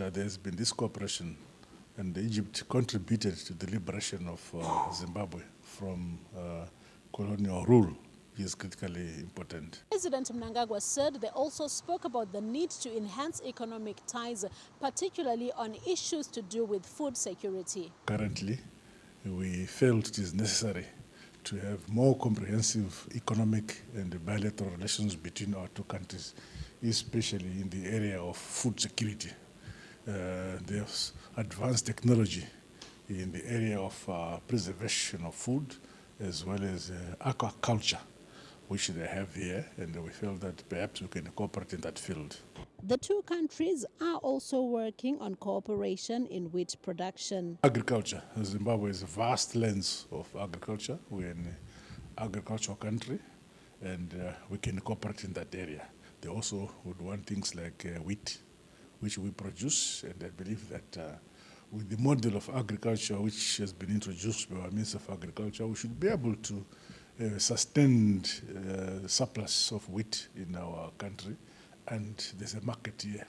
there's been this cooperation, and Egypt contributed to the liberation of Zimbabwe from colonial rule is critically important. President Mnangagwa said they also spoke about the need to enhance economic ties, particularly on issues to do with food security. Currently, we felt it is necessary to have more comprehensive economic and bilateral relations between our two countries, especially in the area of food security. There's advanced technology in the area of preservation of food, as well as aquaculture, which they have here, and we feel that perhaps we can cooperate in that field. The two countries are also working on cooperation in wheat production. Agriculture. Zimbabwe is a vast lands of agriculture. We're an agricultural country, and we can cooperate in that area. They also would want things like wheat, which we produce, and I believe that with the model of agriculture which has been introduced by our Minister of Agriculture, we should be able to sustain surplus of wheat in our country, and there's a market here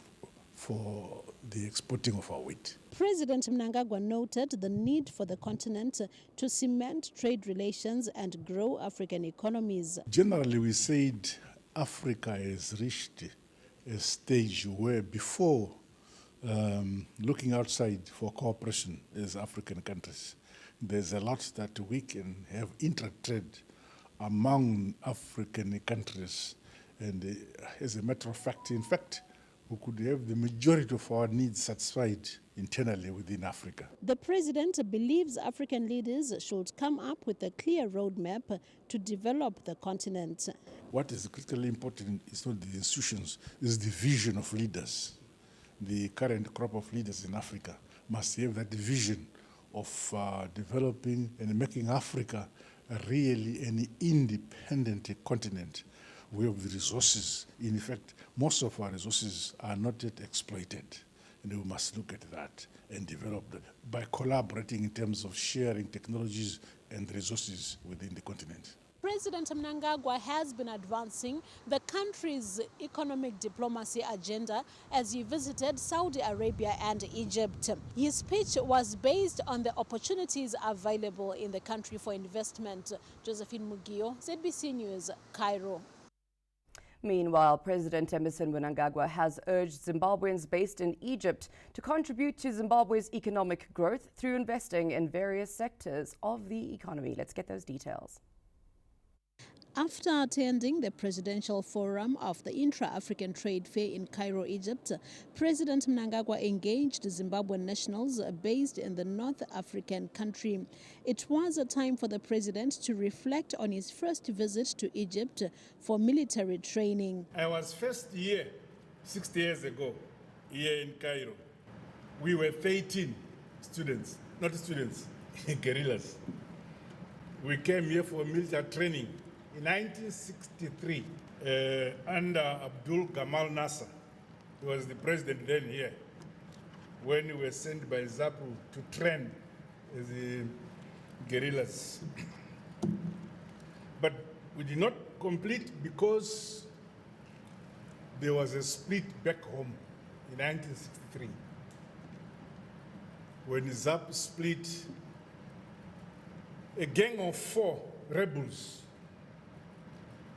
for the exporting of our wheat. President Mnangagwa noted the need for the continent to cement trade relations and grow African economies. Generally, we said Africa has reached a stage where before looking outside for cooperation as African countries, there's a lot that we can have intra-trade among African countries. And as a matter of fact, in fact, we could have the majority of our needs satisfied internally within Africa. The president believes African leaders should come up with a clear roadmap to develop the continent. What is critically important is not the institutions, it's the vision of leaders. The current crop of leaders in Africa must have that vision of developing and making Africa really an independent continent. We have the resources. In fact, most of our resources are not yet exploited. And we must look at that and develop that by collaborating in terms of sharing technologies and resources within the continent. President Mnangagwa has been advancing the country's economic diplomacy agenda as he visited Saudi Arabia and Egypt. His speech was based on the opportunities available in the country for investment. Josephine Mugio, ZBC News, Cairo. Meanwhile, President Emmerson Mnangagwa has urged Zimbabweans based in Egypt to contribute to Zimbabwe's economic growth through investing in various sectors of the economy. Let's get those details. After attending the Presidential Forum of the Intra-African Trade Fair in Cairo, Egypt, President Mnangagwa engaged Zimbabwean nationals based in the North African country. It was a time for the president to reflect on his first visit to Egypt for military training. I was first here 60 years ago, here in Cairo. We were 13 students, not students, guerrillas. We came here for military training. In 1963, under Abdul Gamal Nasser, he was the president then here, when we were sent by ZAPU to train the guerrillas. But we did not complete because there was a split back home in 1963. When ZAPU split, a gang of 4 rebels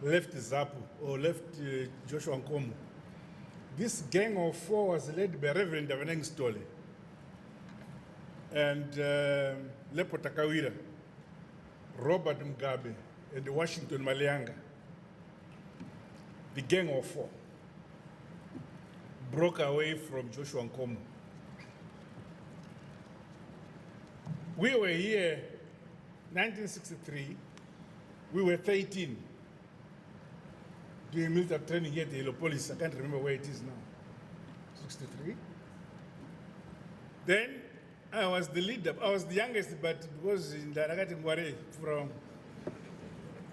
left ZAPU, or left Joshua Nkomo. This gang of 4 was led by Reverend Davaneng Stole and Lepo Takawira, Robert Mugabe, and Washington Malianga. The gang of 4 broke away from Joshua Nkomo. We were here 1963, we were 13. Doing military training here at Heliopolis. I can't remember where it is now. 63. Then I was the leader. I was the youngest, but because in Darakati Ngware from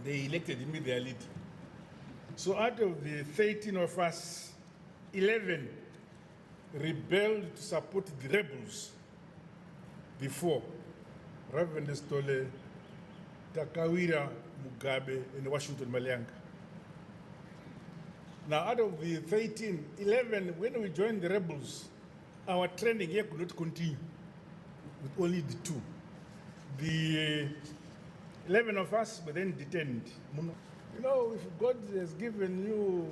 they elected me their lead. So out of the 13 of us, 11 rebelled to support the rebels before Reverend Stole, Takawira, Mugabe, and Washington Malianga. Now, out of the 13, 11, when we joined the rebels, our training here could not continue with only the 2. The 11 of us were then detained. You know, if God has given you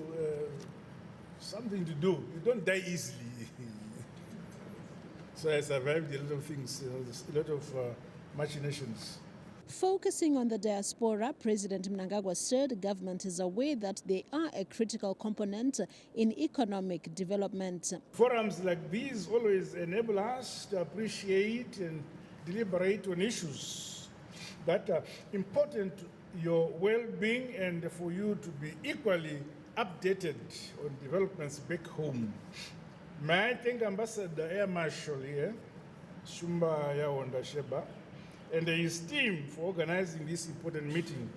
something to do, you don't die easily. So I survived a lot of things, a lot of machinations. Focusing on the diaspora, President Mnangagwa said the government is aware that they are a critical component in economic development. Forums like these always enable us to appreciate and deliberate on issues that are important to your well-being and for you to be equally updated on developments back home. May I thank Ambassador Air Marshal here, Shumba Yawonda Sheba, and his team for organizing this important meeting,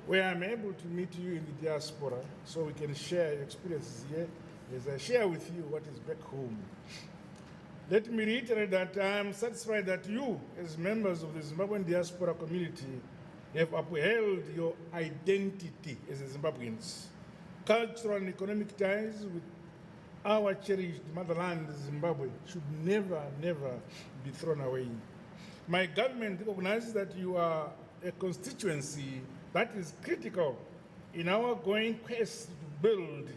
where I'm able to meet you in the diaspora so we can share experiences here as I share with you what is back home. Let me reiterate that I am satisfied that you, as members of the Zimbabwean diaspora community, have upheld your identity as Zimbabweans. Cultural and economic ties with our cherished motherland, Zimbabwe, should never, never be thrown away. My government recognizes that you are a constituency that is critical in our ongoing quest to build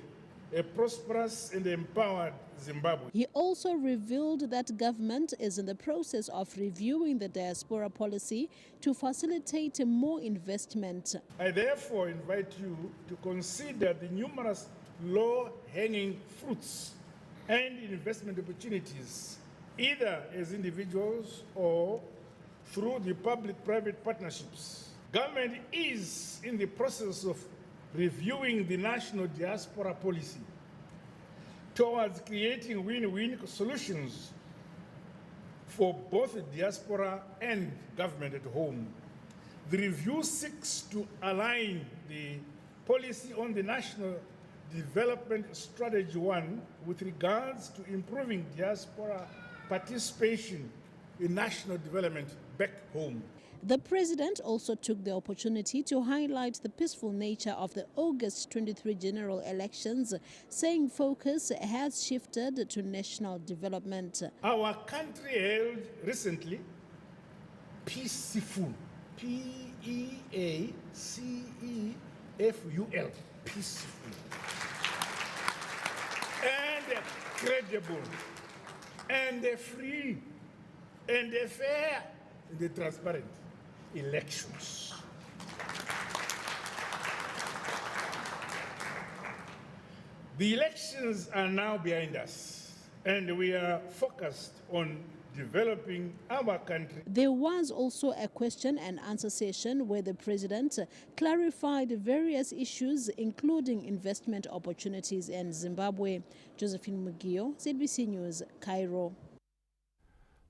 a prosperous and empowered Zimbabwe. He also revealed that government is in the process of reviewing the diaspora policy to facilitate more investment. I therefore invite you to consider the numerous low-hanging fruits and investment opportunities, either as individuals or through the public-private partnerships. Government is in the process of reviewing the national diaspora policy towards creating win-win solutions for both the diaspora and government at home. The review seeks to align the policy on the National Development Strategy 1 with regards to improving diaspora participation in national development back home. The president also took the opportunity to highlight the peaceful nature of the August 23 general elections, saying focus has shifted to national development. Our country held recently peaceful, P-E-A-C-E-F-U-L, peaceful, and credible, and free, and fair, and transparent elections. The elections are now behind us, and we are focused on developing our country. There was also a question and answer session where the president clarified various issues, including investment opportunities in Zimbabwe. Josephine Mugio, ZBC News, Cairo.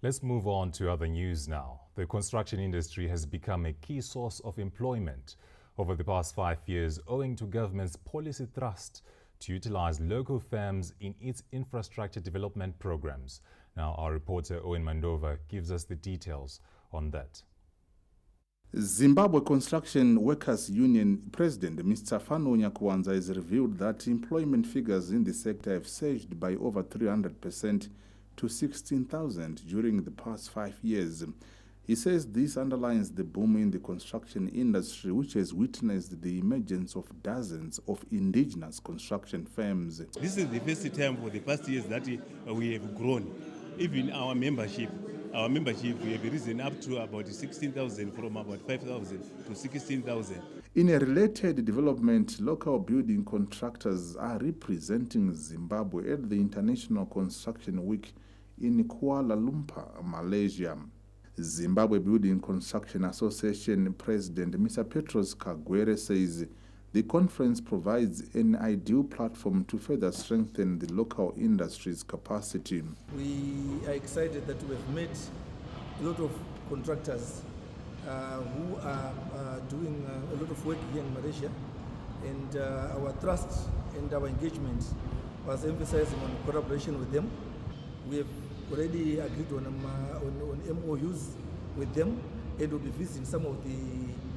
Let's move on to other news now. The construction industry has become a key source of employment over the past 5 years, owing to government's policy thrust to utilize local firms in its infrastructure development programs. Now, our reporter Owen Mandova gives us the details on that. Zimbabwe Construction Workers Union President Mr. Fano Nyakwanza has revealed that employment figures in the sector have surged by over 300% to 16,000 during the past 5 years. He says this underlines the boom in the construction industry, which has witnessed the emergence of dozens of indigenous construction firms. This is the first time for the past years that we have grown. Even our membership, we have risen up to about 16,000, from about 5,000 to 16,000. In a related development, local building contractors are representing Zimbabwe at the International Construction Week in Kuala Lumpur, Malaysia. Zimbabwe Building Construction Association President Mr. Petros Kagwere says the conference provides an ideal platform to further strengthen the local industry's capacity. We are excited that we have met a lot of contractors who are doing a lot of work here in Malaysia, and our trust and our engagement was emphasizing on collaboration with them. We have already agreed on MOUs with them, and will be visiting some of the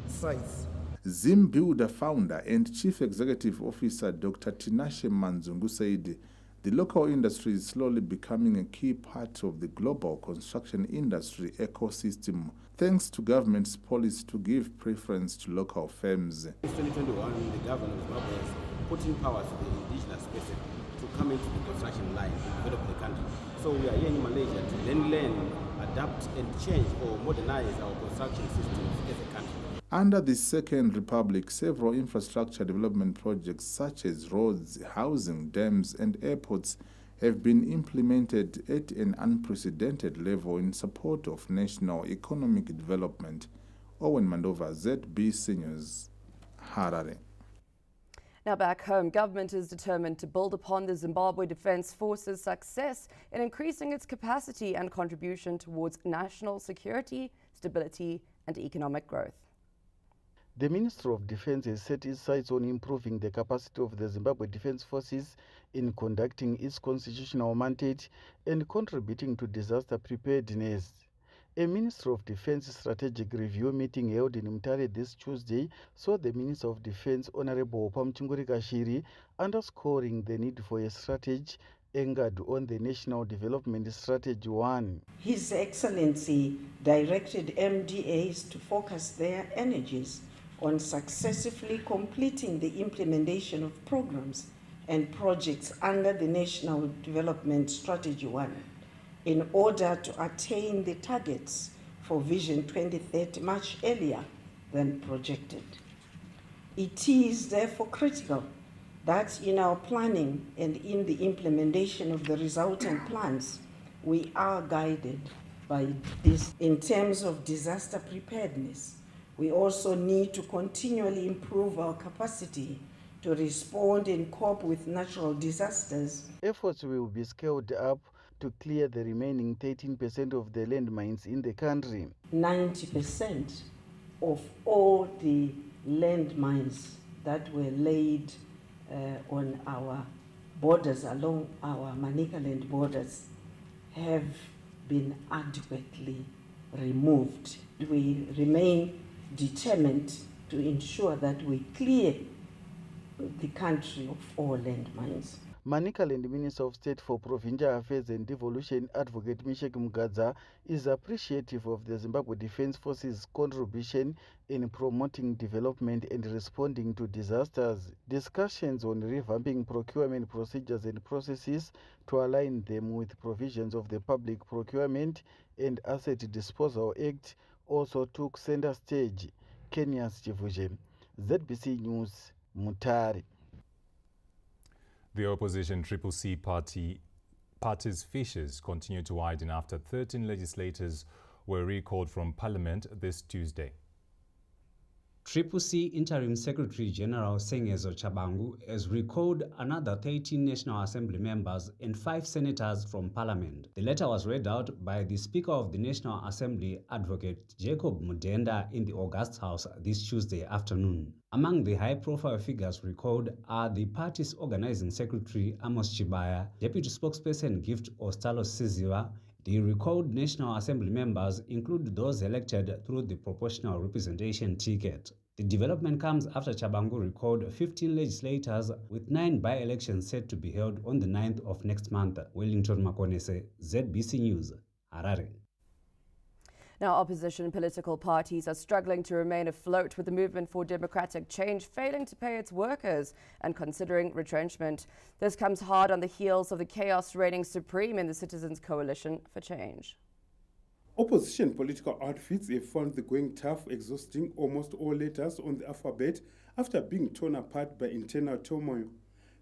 sites. Zimbuilder founder and Chief Executive Officer Dr. Tinashe Manzungu said The local industry is slowly becoming a key part of the global construction industry ecosystem, thanks to government's policy to give preference to local firms. In 2021, the government of Zimbabwe has put in power to the indigenous person to come into the construction line and develop the country. So we are here in Malaysia to then learn, adapt and change or modernize our construction systems as a country. Under the Second Republic, several infrastructure development projects such as roads, housing, dams and airports have been implemented at an unprecedented level in support of national economic development. Owen Mandova, ZBC News, Harare. Now back home, government is determined to build upon the Zimbabwe Defence Force's success in increasing its capacity and contribution towards national security, stability and economic growth. The Minister of Defence has set its sights on improving the capacity of the Zimbabwe Defence Forces in conducting its constitutional mandate and contributing to disaster preparedness. A Minister of Defence strategic review meeting held in Mutare this Tuesday saw the Minister of Defence Honorable Pamchunguri Kashiri underscoring the need for a strategy anchored on the National Development Strategy 1. His Excellency directed MDAs to focus their energies on successfully completing the implementation of programs and projects under the National Development Strategy 1 in order to attain the targets for Vision 2030 much earlier than projected. It is therefore critical that in our planning and in the implementation of the resultant plans, we are guided by this. In terms of disaster preparedness, we also need to continually improve our capacity to respond and cope with natural disasters. Efforts will be scaled up to clear the remaining 13% of the landmines in the country. 90% of all the landmines that were laid on our borders, along our Manicaland borders, have been adequately removed. We remain determined to ensure that we clear the country of all landmines. Manicaland Minister of State for Provincial Affairs and Devolution, Advocate Mishek Mgadza, is appreciative of the Zimbabwe Defence Force's contribution in promoting development and responding to disasters. Discussions on revamping procurement procedures and processes to align them with provisions of the Public Procurement and Asset Disposal Act also took center stage. Kenya's Chivuje, ZBC News, Mutare. The opposition CCC party's fissures continue to widen after 13 legislators were recalled from parliament this Tuesday. CCC Interim Secretary General Sengezo Chabangu has recalled another 13 National Assembly members and 5 senators from Parliament. The letter was read out by the Speaker of the National Assembly, Advocate Jacob Mudenda, in the August House this Tuesday afternoon. Among the high-profile figures recalled are the party's organizing secretary, Amos Chibaya, deputy spokesperson Gift Ostalo Siziwa. The recalled National Assembly members include those elected through the proportional representation ticket. The development comes after Chabangu recalled 15 legislators, with 9 by-elections set to be held on the 9th of next month. Wellington Makonese, ZBC News, Harare. Now, opposition political parties are struggling to remain afloat, with the Movement for Democratic Change failing to pay its workers and considering retrenchment. This comes hard on the heels of the chaos reigning supreme in the Citizens Coalition for Change. Opposition political outfits have found the going tough, exhausting almost all letters on the alphabet after being torn apart by internal turmoil.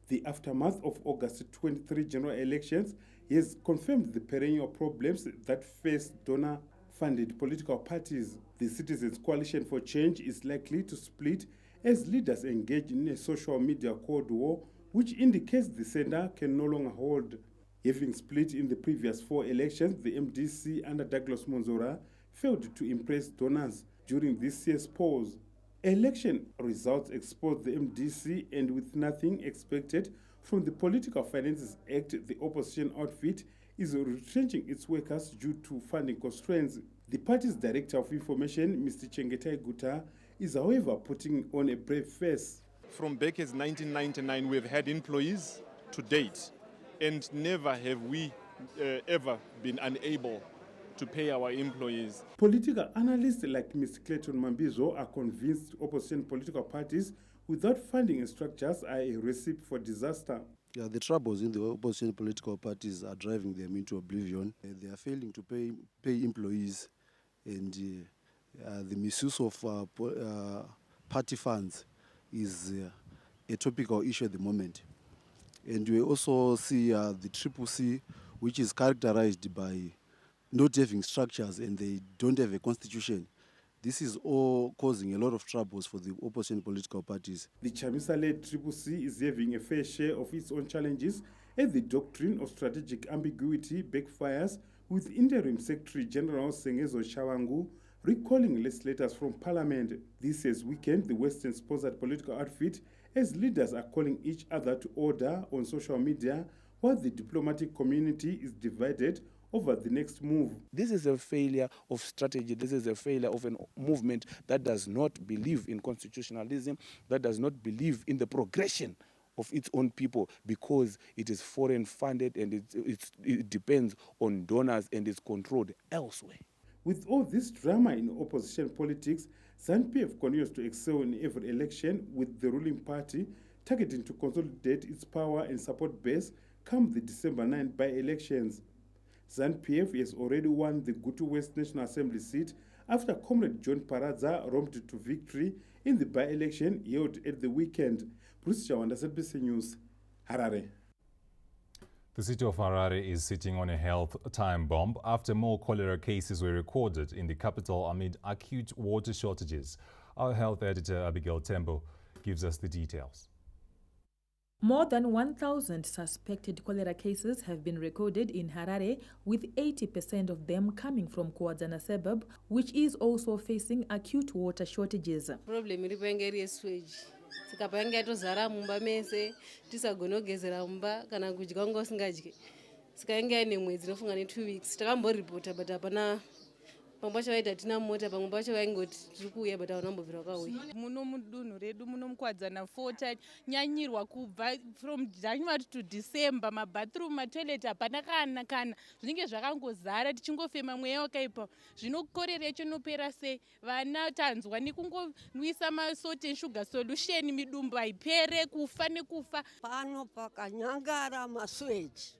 The aftermath of August 23 general elections has confirmed the perennial problems that face donor-funded political parties. The Citizens Coalition for Change is likely to split as leaders engage in a social media cold war, which indicates the sender can no longer hold. Having split in the previous 4 elections, the MDC under Douglas Monzora failed to impress donors during this year's polls. Election results exposed the MDC, and with nothing expected from the Political Finances Act, the opposition outfit is retrenching its workers due to funding constraints. The party's Director of Information, Mr. Chengetai Guta, is however putting on a brave face. From back as 1999, we've had employees to date and never have we ever been unable to pay our employees. Political analysts like Ms. Clayton Mambizo are convinced opposition political parties without funding and structures are a recipe for disaster. Yeah, the troubles in the opposition political parties are driving them into oblivion. They are failing to pay employees, and the misuse of party funds is a topical issue at the moment. And we also see the CCC, which is characterized by not having structures and they don't have a constitution. This is all causing a lot of troubles for the opposition political parties. The Chamisa-led CCC is having a fair share of its own challenges as the doctrine of strategic ambiguity backfires, with Interim Secretary General Sengezo Shawangu recalling legislators from Parliament. This has weakened the Western-sponsored political outfit as leaders are calling each other to order on social media, while the diplomatic community is divided over the next move. This is a failure of strategy. This is a failure of a movement that does not believe in constitutionalism, that does not believe in the progression of its own people, because it is foreign funded and it depends on donors and is controlled elsewhere. With all this drama in opposition politics, ZANU-PF continues to excel in every election, with the ruling party targeting to consolidate its power and support base come the December 9 by-elections. ZANU-PF has already won the Gutu West National Assembly seat after Comrade John Paradza romped to victory in the by-election held at the weekend. Bruce Chawanda, ZBC News, Harare. The city of Harare is sitting on a health time bomb after more cholera cases were recorded in the capital amid acute water shortages. Our health editor Abigail Tembo gives us the details. More than 1,000 suspected cholera cases have been recorded in Harare, with 80% of them coming from Kwadzana suburb, which is also facing acute water shortages. Problem iri sewage. Sikapanga tozara mumba mese, tisagonogezera mumba kana kudya ngo singadyi. Sikaenga ine mwedzi nofunga ne 2 weeks. Takamboripota but apana pambacho vaita tina mota pamwe pacho vaingoti tiri kuuya but avanambobvira vakauya. Muno mudunhu redu muno mukwadzana 4 nyanyirwa kubva from January to December, mabathroom matoilet hapana kana zvinenge zvakangozara, tichingofema mweya wakaipa. Zvino korera yacho inopera sei? Vana tanzwa nekungonwisa masalt and sugar solution midumbu haipere, kufa nekufa. Pano pakanyangara masewage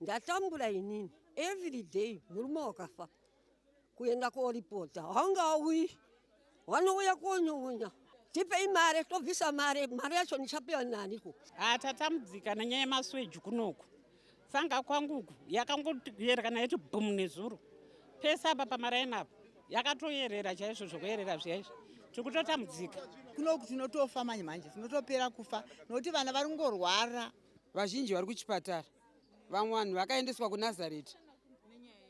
ndatambura inini every day murume wakafa kuenda koripota hangawi vanouya konyonya tipei mare tobvisa mare yacho nichapewa naniko. Tatambudzika nanyaya yemasweji kunoku. Sanga kwanguku yakangoyerekana yati bhum nezuro. Pesa apa pamaraini apa yakatoyerera chaizvo zvokuyerera zviyaizvo. Tikutotambudzika. Kunoku tinotofa manje tinotopera kufa nokuti vana vari kungorwara. Vazhinji vari kuchipatara. Vamwe vanhu vakaendeswa kuNazareti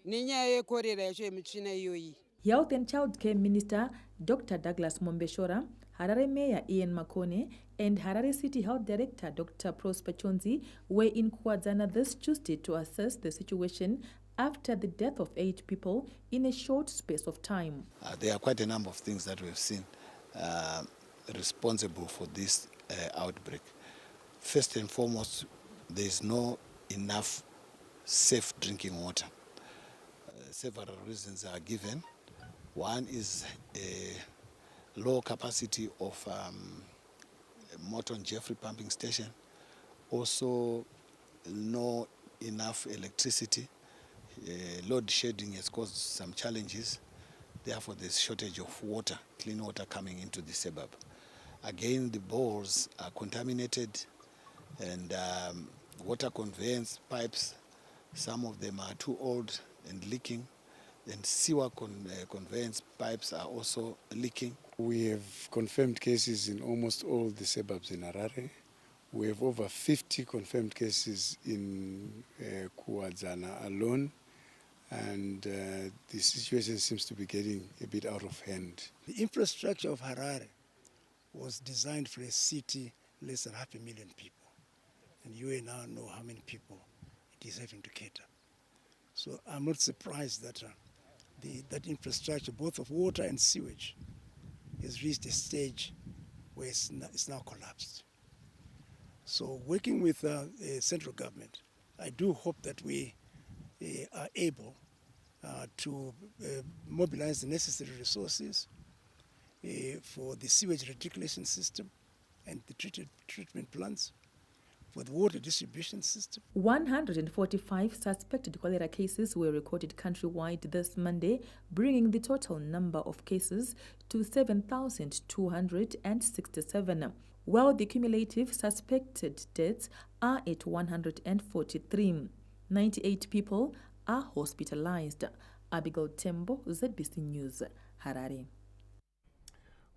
nenyaya yekorera yacho yemutsvina iyoyi. Health and Child Care Minister Dr. Douglas Mombeshora, Harare Mayor Ian Makone, and Harare City Health Director Dr. Prosper Chonzi were in Kwadzana this Tuesday to assess the situation after the death of 8 people in a short space of time. There are quite a number of things that we've seen responsible for this outbreak. First and foremost, there is no enough safe drinking water. Several reasons are given. One is a low capacity of Morton Jeffrey pumping station. Also, no enough electricity. Load shedding has caused some challenges. Therefore, there's shortage of water, clean water coming into the suburb. Again, the bores are contaminated, and water conveyance pipes, some of them are too old and leaking, and sewer conveyance pipes are also leaking. We have confirmed cases in almost all the suburbs in Harare. We have over 50 confirmed cases in Kwadzana alone, and the situation seems to be getting a bit out of hand. The infrastructure of Harare was designed for a city less than 500,000 people, and you now know how many people it is having to cater. So I'm not surprised that that infrastructure, both of water and sewage, has reached a stage where it's now collapsed. So working with the central government, I do hope that we are able to mobilize the necessary resources for the sewage reticulation system and the treatment plants, for the water distribution system. 145 suspected cholera cases were recorded countrywide this Monday, bringing the total number of cases to 7,267, while the cumulative suspected deaths are at 143. 98 people are hospitalized. Abigail Tembo, ZBC News, Harare.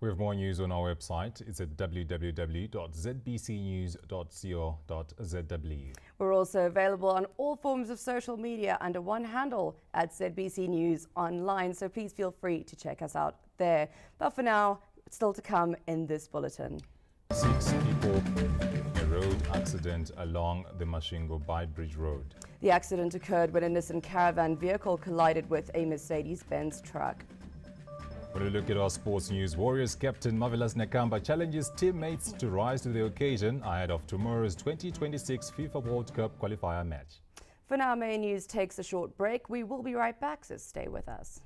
We have more news on our website. It's at www.zbcnews.co.zw. We're also available on all forms of social media under one handle at ZBC News Online, so please feel free to check us out there. But for now, still to come in this bulletin. 6 people in a road accident along the Masvingo Bridge Road. The accident occurred when a Nissan Caravan vehicle collided with a Mercedes-Benz truck. When we look at our sports news, Warriors captain Marvelous Nakamba challenges teammates to rise to the occasion ahead of tomorrow's 2026 FIFA World Cup qualifier match. For now, main news takes a short break. We will be right back, so stay with us.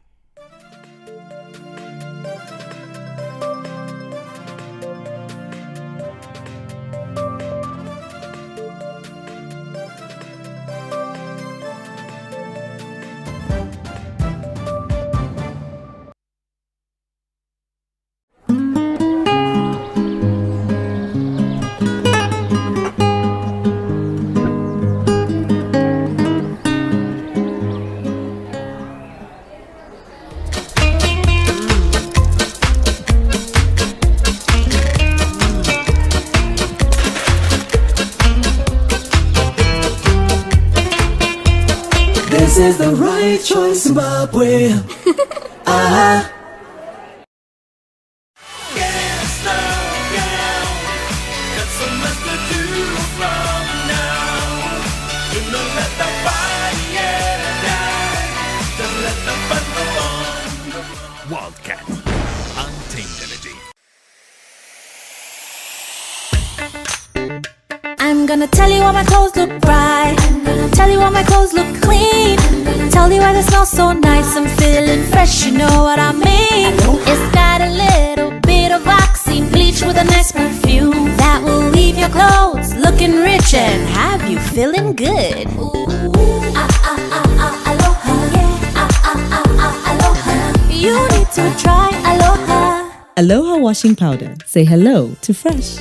This is the right choice, Zimbabwe. Yes, girl. Got so much to do from now. Do not let the fire die. Just let the fun go on. Wildcat. Untamed energy. I'm gonna tell you why my clothes look bright. I'm gonna tell you why my clothes look clean. Tell you why they smell so nice. I'm feeling fresh, you know what I mean. It's got a little bit of oxy bleach with a nice perfume that will leave your clothes looking rich and have you feeling good. Aloha, yeah. Aloha. You need to try Aloha. Aloha washing powder. Say hello to fresh.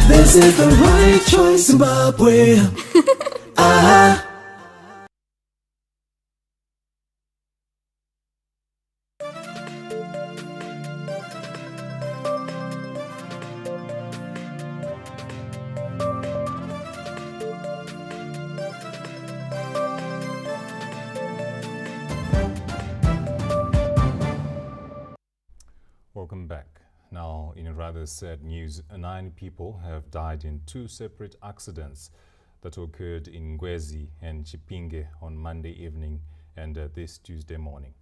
This is the right choice, Zimbabwe. Welcome back. Now, in rather sad news, 9 people have died in 2 separate accidents that occurred in Ngwezi and Chipinge on Monday evening and this Tuesday morning.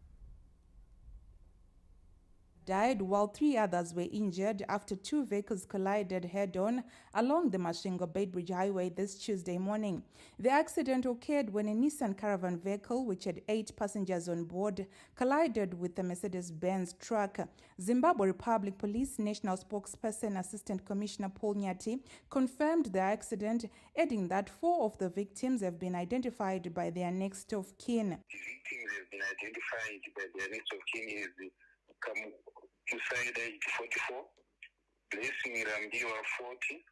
Died while 3 others were injured after 2 vehicles collided head-on along the Masvingo Bridge Highway this Tuesday morning. The accident occurred when a Nissan Caravan vehicle, which had 8 passengers on board, collided with a Mercedes-Benz truck. Zimbabwe Republic Police National Spokesperson Assistant Commissioner Paul Nyati confirmed the accident, adding that 4 of the victims have been identified by their next of kin. The victims have been identified by their next of kin as Musaida 44, Blessing Rambiwa 40,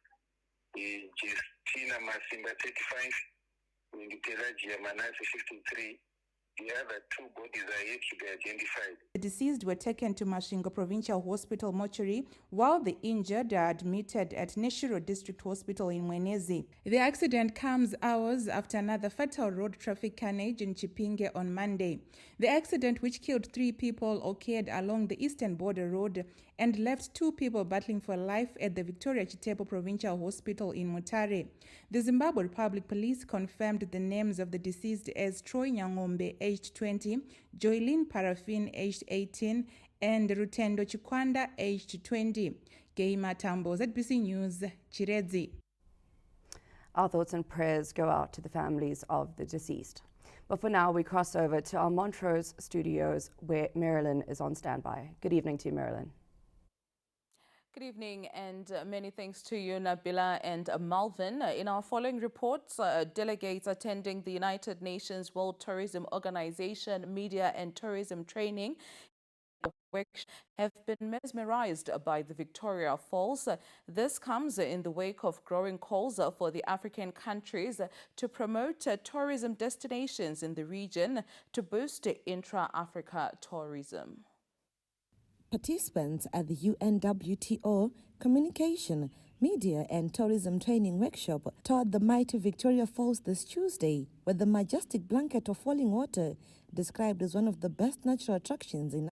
Justina Masimba 35, and Pelagia Manase 53. The other 2 bodies are yet to be identified. The deceased were taken to Masvingo Provincial Hospital mortuary, while the injured are admitted at Neshiro District Hospital in Mwenezi. The accident comes hours after another fatal road traffic carnage in Chipinge on Monday. The accident, which killed 3 people, occurred along the Eastern Border Road and left 2 people battling for life at the Victoria Chitepo Provincial Hospital in Mutare. The Zimbabwe Public Police confirmed the names of the deceased as Troy Nyangombe, aged 20, Joylene Paraffin, aged 18, and Rutendo Chikwanda, aged 20. Geima Tambo, ZBC News, Chiredzi. Our thoughts and prayers go out to the families of the deceased. But for now, we cross over to our Montrose studios where Marilyn is on standby. Good evening to you, Marilyn. Good evening and many thanks to you, Nabila and Malvin. In our following reports, delegates attending the United Nations World Tourism Organization Media and Tourism Training have been mesmerized by the Victoria Falls. This comes in the wake of growing calls for the African countries to promote tourism destinations in the region to boost intra-Africa tourism. Participants at the UNWTO Communication, Media and Tourism Training Workshop toured the mighty Victoria Falls this Tuesday, where the majestic blanket of falling water described as one of the best natural attractions in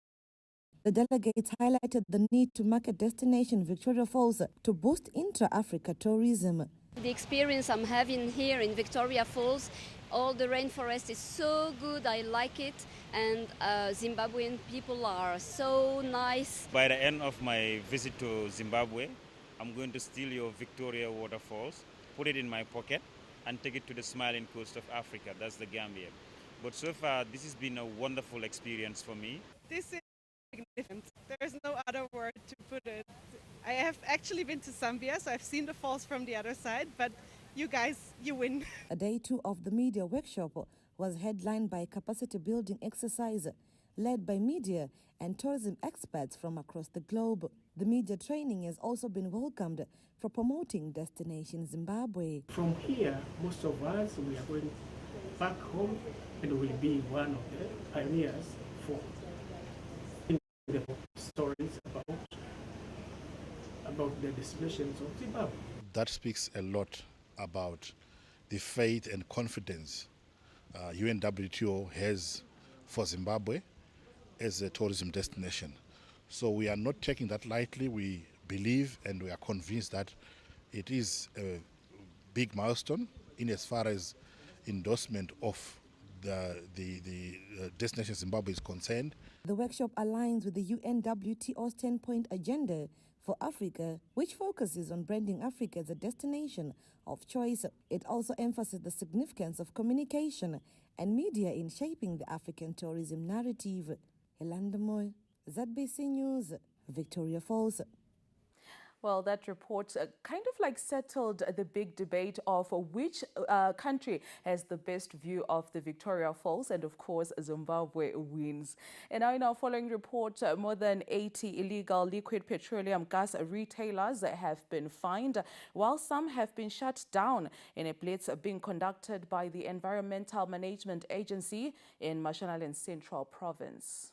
The delegates highlighted the need to market destination Victoria Falls to boost intra-Africa tourism. The experience I'm having here in Victoria Falls, all the rainforest is so good, I like it, and Zimbabwean people are so nice. By the end of my visit to Zimbabwe, I'm going to steal your Victoria waterfalls, put it in my pocket, and take it to the smiling coast of Africa, that's the Gambia. But so far, this has been a wonderful experience for me. This is significant. There's no other word to put it. I have actually been to Zambia, so I've seen the falls from the other side, but you guys, you win. A day 2 of the media workshop was headlined by a capacity building exercise led by media and tourism experts from across the globe. The media training has also been welcomed for promoting Destination Zimbabwe. From here, most of us, we are going back home and will be one of the pioneers for the stories about the destinations of Zimbabwe. That speaks a lot about the faith and confidence UNWTO has for Zimbabwe as a tourism destination. So we are not taking that lightly. We believe and we are convinced that it is a big milestone in as far as endorsement of the destination Zimbabwe is concerned. The workshop aligns with the UNWTO's 10-point agenda for Africa, which focuses on branding Africa as a destination of choice. It also emphasizes the significance of communication and media in shaping the African tourism narrative. Helanda Moy, ZBC News, Victoria Falls. Well, that report kind of like settled the big debate of which country has the best view of the Victoria Falls, and of course Zimbabwe wins. And now in our following report, more than 80 illegal liquid petroleum gas retailers have been fined, while some have been shut down in a blitz being conducted by the Environmental Management Agency in Mashonaland Central Province.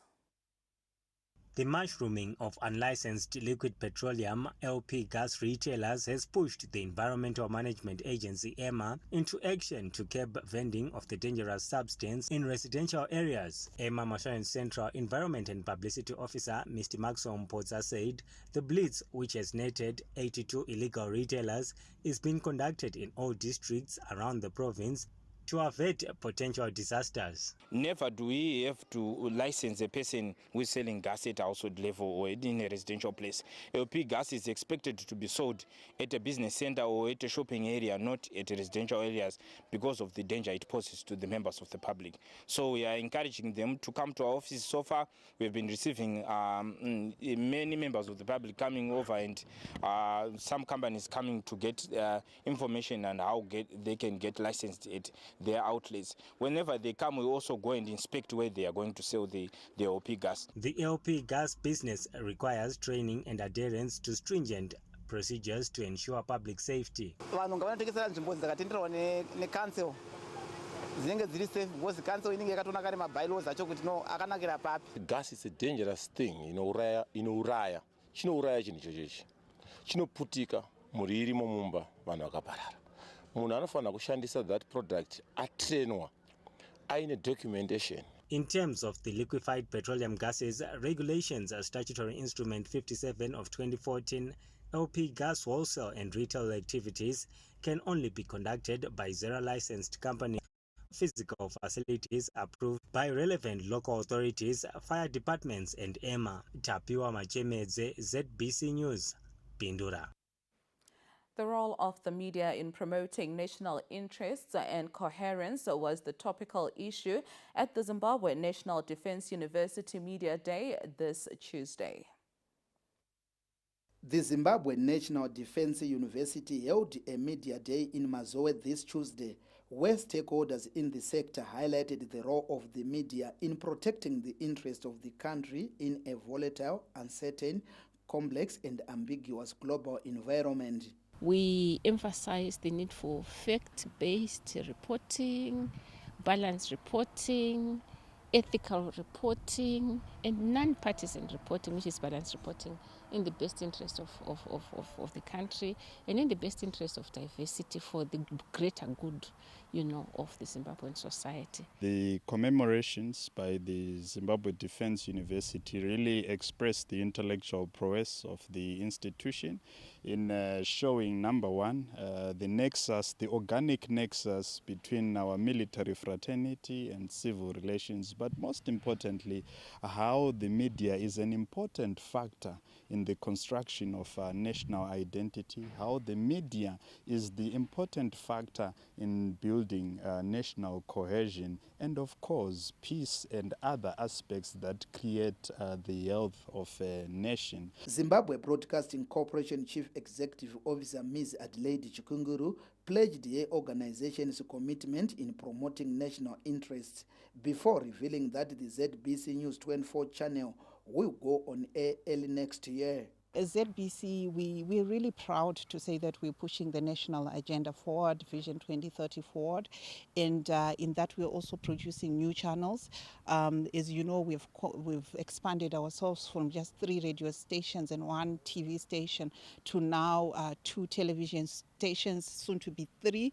The mushrooming of unlicensed liquid petroleum LP gas retailers has pushed the Environmental Management Agency EMA into action to curb vending of the dangerous substance in residential areas. EMA Mashonaland Central Environment and Publicity Officer Mr. Maxwell Mpotsa said the blitz, which has netted 82 illegal retailers, is being conducted in all districts around the province to avert potential disasters. Never do we have to license a person who is selling gas at household level or in a residential place. LP gas is expected to be sold at a business center or at a shopping area, not at residential areas, because of the danger it poses to the members of the public. So we are encouraging them to come to our office. So far, we've been receiving many members of the public coming over, and some companies coming to get information on how they can get licensed at their outlets. Whenever they come, we also go and inspect where they are going to sell the LP gas. The LP gas business requires training and adherence to stringent procedures to ensure public safety. Vanhu ngavanotengesera nzvimbo dzakatenderwa necouncil dzinenge dziri safe because council inenge yakatonaka nemabylaws acho kuti no akanakira papi. Gas is a dangerous thing, inouraya chinouraya chinhu ichochechi chinoputika muri irimo mumba vanhu vakaparara. Munhu anofanira kushandisa that product atrenwa aine documentation. In terms of the liquefied petroleum gases regulations, statutory instrument 57 of 2014, LP gas wholesale and retail activities can only be conducted by zero-licensed companies. Physical facilities approved by relevant local authorities, fire departments and EMA. Tapiwa Machemedze, ZBC News, Pindura. The role of the media in promoting national interests and coherence was the topical issue at the Zimbabwe National Defense University Media Day this Tuesday. The Zimbabwe National Defense University held a media day in Mazowe this Tuesday, where stakeholders in the sector highlighted the role of the media in protecting the interests of the country in a volatile, uncertain, complex and ambiguous global environment. We emphasize the need for fact-based reporting, balanced reporting, ethical reporting, and non-partisan reporting, which is balanced reporting, in the best interest of the country and in the best interest of diversity for the greater good, of the Zimbabwean society. The commemorations by the Zimbabwe Defense University really expressed the intellectual prowess of the institution in showing, number one, the nexus, the organic nexus between our military fraternity and civil relations, but most importantly, how the media is an important factor in the construction of our national identity, how the media is the important factor in building national cohesion, and of course peace and other aspects that create the health of a nation. Zimbabwe Broadcasting Corporation Chief Executive Officer Ms. Adelaide Chikunguru pledged her organization's commitment in promoting national interests before revealing that the ZBC News 24 channel will go on air early next year. As ZBC, we're really proud to say that we're pushing the national agenda forward, Vision 2030 forward, and in that we're also producing new channels. As you know, we've expanded ourselves from just 3 radio stations and 1 TV station to now 2 television stations, soon to be 3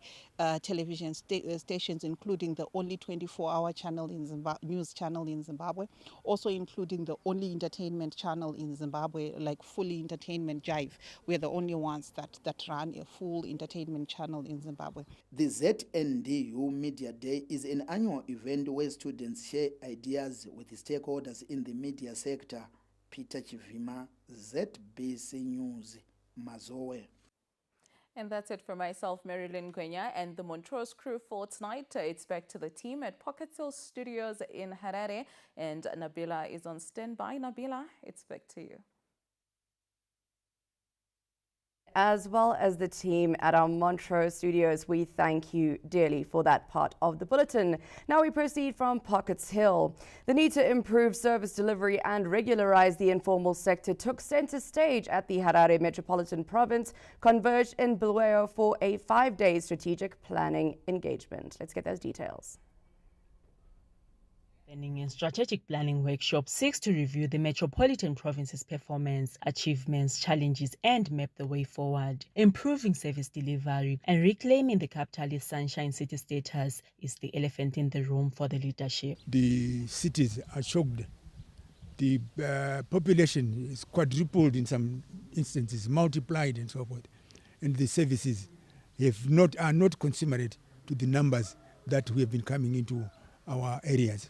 television stations, including the only 24-hour channel in news channel in Zimbabwe, also including the only entertainment channel in Zimbabwe, like Fully Entertainment Jive. We're the only ones that run a full entertainment channel in Zimbabwe. The ZNDU Media Day is an annual event where students share ideas with the stakeholders in the media sector. Peter Chivima, ZBC News, Mazowe. And that's it for myself, Marilyn Gwenya, and the Montrose crew for tonight. It's back to the team at Pocket Hill Studios in Harare, and Nabila is on standby. Nabila, it's back to you. As well as the team at our Montrose studios, we thank you dearly for that part of the bulletin. Now we proceed from Pockets Hill. The need to improve service delivery and regularize the informal sector took center stage at the Harare Metropolitan Province, converged in Bulawayo for a 5-day strategic planning engagement. Let's get those details. Planning and Strategic Planning Workshop seeks to review the Metropolitan Province's performance, achievements, challenges, and map the way forward. Improving service delivery and reclaiming the capitalist Sunshine City status is the elephant in the room for the leadership. The cities are choked. The population is quadrupled in some instances, multiplied and so forth. And the services are not commensurate to the numbers that we have been coming into our areas.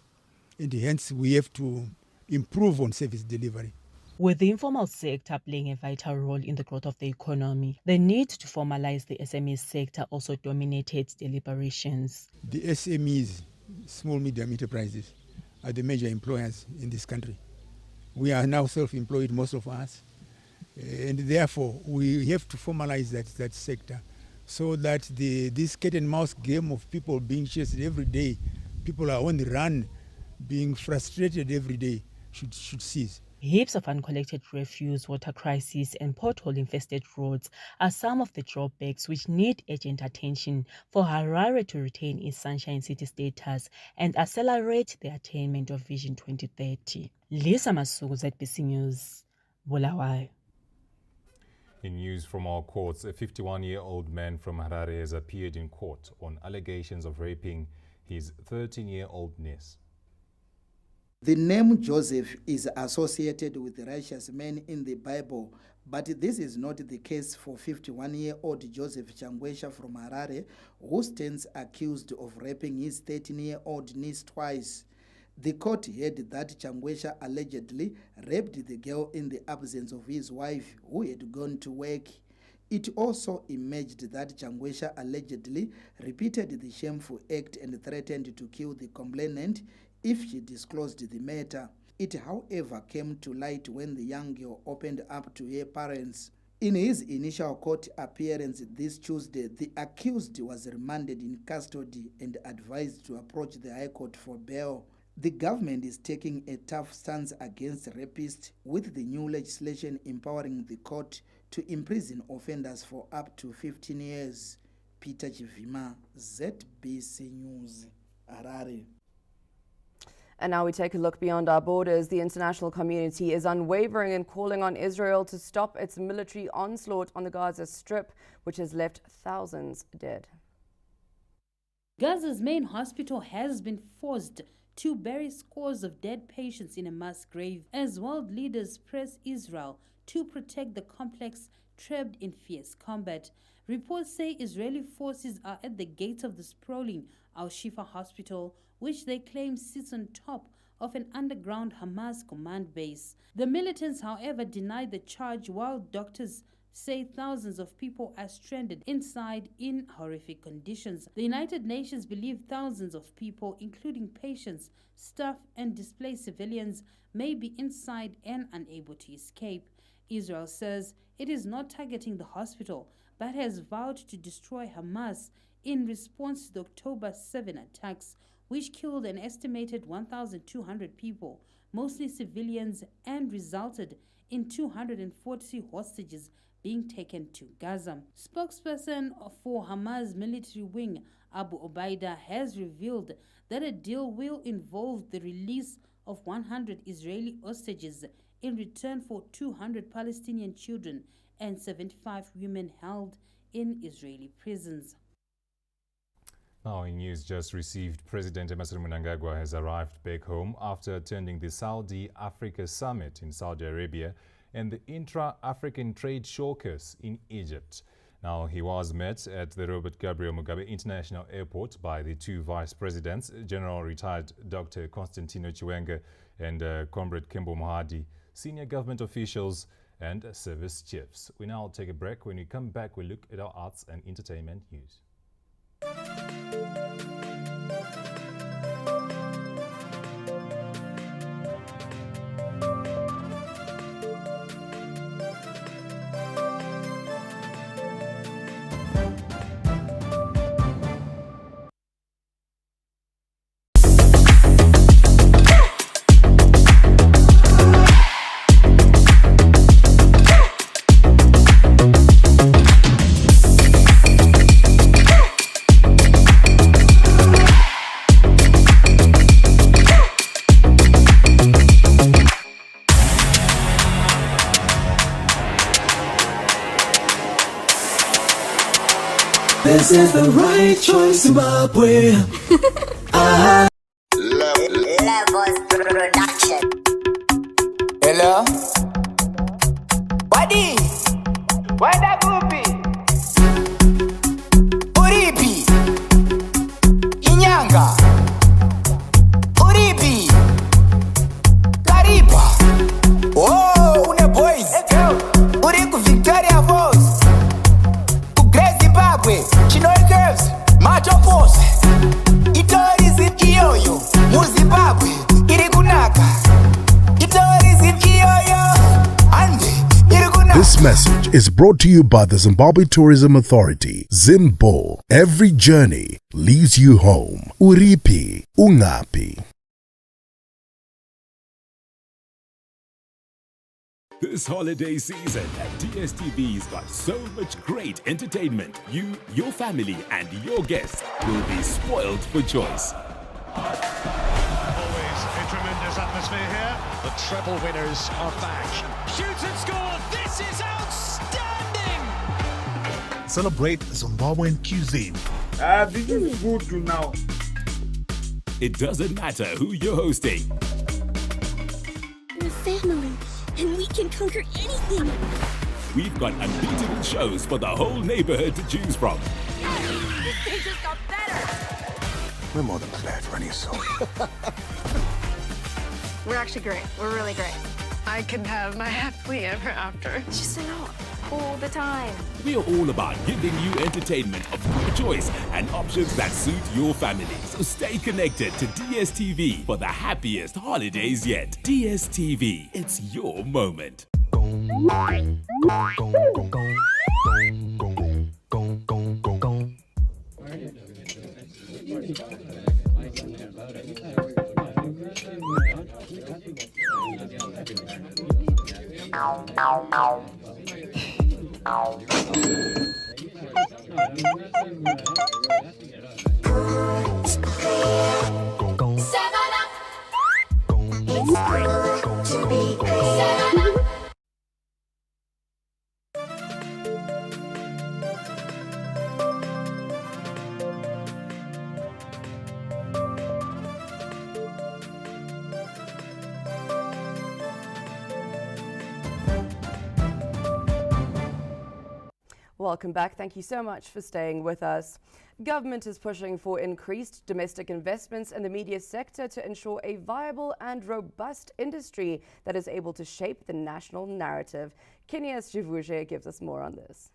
And hence, we have to improve on service delivery. With the informal sector playing a vital role in the growth of the economy, the need to formalize the SME sector also dominated deliberations. The SMEs, small medium enterprises, are the major employers in this country. We are now self-employed, most of us, and therefore we have to formalize that sector so that this cat and mouse game of people being chased every day, people are on the run, being frustrated every day, should cease. Heaps of uncollected refuse, water crisis, and pothole-infested roads are some of the drawbacks which need urgent attention for Harare to retain its Sunshine City status and accelerate the attainment of Vision 2030. Lisa Masuku, ZBC News, Bulawayo. In news from our courts, a 51-year-old man from Harare has appeared in court on allegations of raping his 13-year-old niece. The name Joseph is associated with righteous men in the Bible, but this is not the case for 51-year-old Joseph Changwesha from Harare, who stands accused of raping his 13-year-old niece twice. The court heard that Changwesha allegedly raped the girl in the absence of his wife, who had gone to work. It also emerged that Changwesha allegedly repeated the shameful act and threatened to kill the complainant if she disclosed the matter. It, however, came to light when the young girl opened up to her parents. In his initial court appearance this Tuesday, the accused was remanded in custody and advised to approach the High Court for bail. The government is taking a tough stance against rapists, with the new legislation empowering the court to imprison offenders for up to 15 years. Peter Chivima, ZBC News, Harare. And now we take a look beyond our borders. The international community is unwavering in calling on Israel to stop its military onslaught on the Gaza Strip, which has left thousands dead. Gaza's main hospital has been forced to bury scores of dead patients in a mass grave as world leaders press Israel to protect the complex trapped in fierce combat. Reports say Israeli forces are at the gates of the sprawling Al-Shifa hospital, which they claim sits on top of an underground Hamas command base. The militants, however, deny the charge, while doctors say thousands of people are stranded inside in horrific conditions. The United Nations believe thousands of people, including patients, staff, and displaced civilians, may be inside and unable to escape. Israel says it is not targeting the hospital, but has vowed to destroy Hamas in response to the October 7 attacks, which killed an estimated 1,200 people, mostly civilians, and resulted in 240 hostages being taken to Gaza. Spokesperson for Hamas military wing Abu Obaida has revealed that a deal will involve the release of 100 Israeli hostages in return for 200 Palestinian children and 75 women held in Israeli prisons. Now in news just received, President Emerson Mnangagwa has arrived back home after attending the Saudi-Africa Summit in Saudi Arabia and the Intra-African Trade Showcase in Egypt. Now, he was met at the Robert Gabriel Mugabe International Airport by the two vice presidents, General Retired Dr. Constantino Chiwenga and Comrade Kembo Mohadi, senior government officials and service chiefs. We now take a break. When we come back, we look at our arts and entertainment news. This is the right choice, Zimbabwe. Levels production. Hello? Buddy? Wanda Gupi? Uripi? Inyanga? Uripi? Karipa? Oh, une boys. Uriku Victoria Falls. Great Zimbabwe. Chinoi girls. Macho force. Itori Zimbabwe. Mu Zimbabwe. Iri kunaka. Itori Zimbabwe. This message is brought to you by the Zimbabwe Tourism Authority, Zimbo. Every journey leads you home. Uripi, ungapi. This holiday season, DSTV's got so much great entertainment. You, your family, and your guests will be spoiled for choice. Always a tremendous atmosphere here. The treble winners are back. Shoot and score. This is outstanding. Celebrate Zimbabwean cuisine. This is good to know. It doesn't matter who you're hosting. We're family, and we can conquer anything. We've got unbeatable shows for the whole neighborhood to choose from. This day just got better. We're more than glad running so. We're actually great. We're really great. I can have my happily ever after. Just all the time. We're all about giving you entertainment of your choice and options that suit your family. So stay connected to DSTV for the happiest holidays yet. DSTV, it's your moment. Welcome back. Thank you so much for staying with us. Government is pushing for increased domestic investments in the media sector to ensure a viable and robust industry that is able to shape the national narrative. Kenya's Jivuje gives us more on this.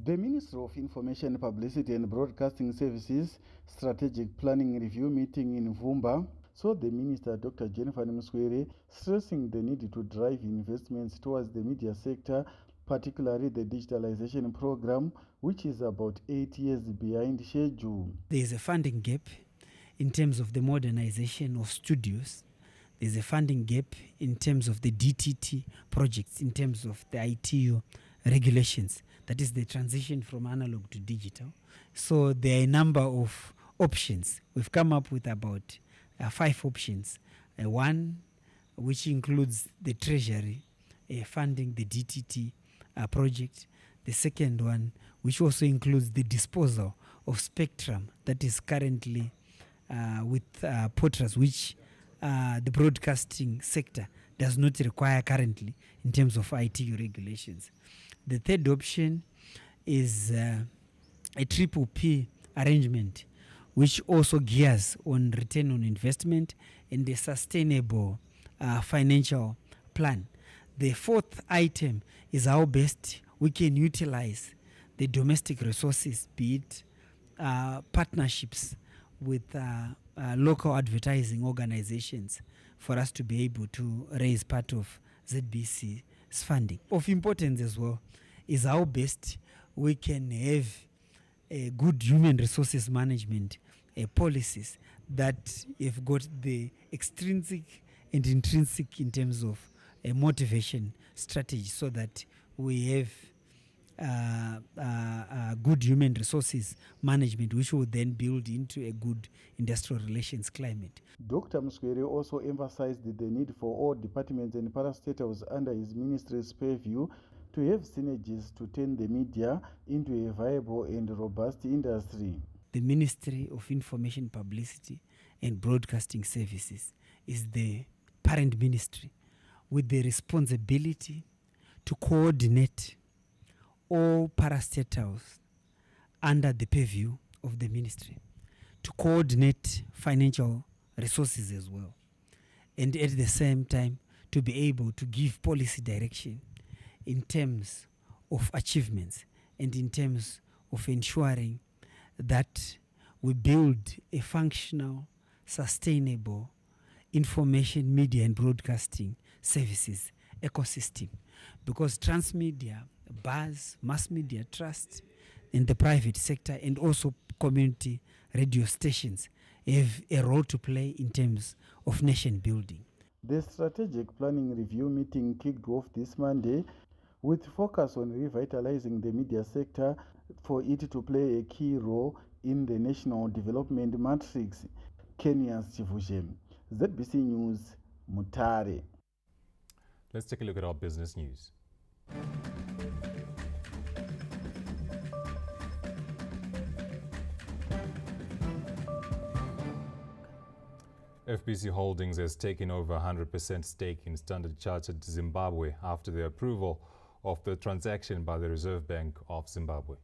The Ministry of Information, Publicity and Broadcasting Services Strategic Planning Review meeting in Vumba saw the Minister, Dr. Jennifer Mswere, stressing the need to drive investments towards the media sector, particularly the digitalization program, which is about 8 years behind schedule. There is a funding gap in terms of the modernization of studios. There's a funding gap in terms of the DTT projects, in terms of the ITU regulations. That is the transition from analog to digital. So there are a number of options. We've come up with about 5 options. One, which includes the Treasury funding the DTT project. The second one, which also includes the disposal of spectrum that is currently with POTRAs, which the broadcasting sector does not require currently in terms of ITU regulations. The third option is a triple P arrangement, which also gears on return on investment and a sustainable financial plan. The fourth item is how best we can utilize the domestic resources, be it partnerships with local advertising organizations, for us to be able to raise part of ZBC's funding. Of importance as well is how best we can have a good human resources management policies that have got the extrinsic and intrinsic in terms of a motivation strategy, so that we have good human resources management, which will then build into a good industrial relations climate. Dr. Mswere also emphasized the need for all departments and parastatals under his ministry's purview to have synergies to turn the media into a viable and robust industry. The Ministry of Information, Publicity and Broadcasting Services is the parent ministry with the responsibility to coordinate all parastatals under the purview of the ministry, to coordinate financial resources as well, and at the same time to be able to give policy direction in terms of achievements and in terms of ensuring that we build a functional, sustainable information, media and broadcasting services ecosystem, because transmedia, buzz, mass media trust in the private sector and also community radio stations have a role to play in terms of nation building. The strategic planning review meeting kicked off this Monday with focus on revitalizing the media sector for it to play a key role in the national development matrix. Kenya's Chivushem. ZBC News, Mutare. Let's take a look at our business news. FBC Holdings has taken over 100% stake in Standard Chartered Zimbabwe after the approval of the transaction by the Reserve Bank of Zimbabwe.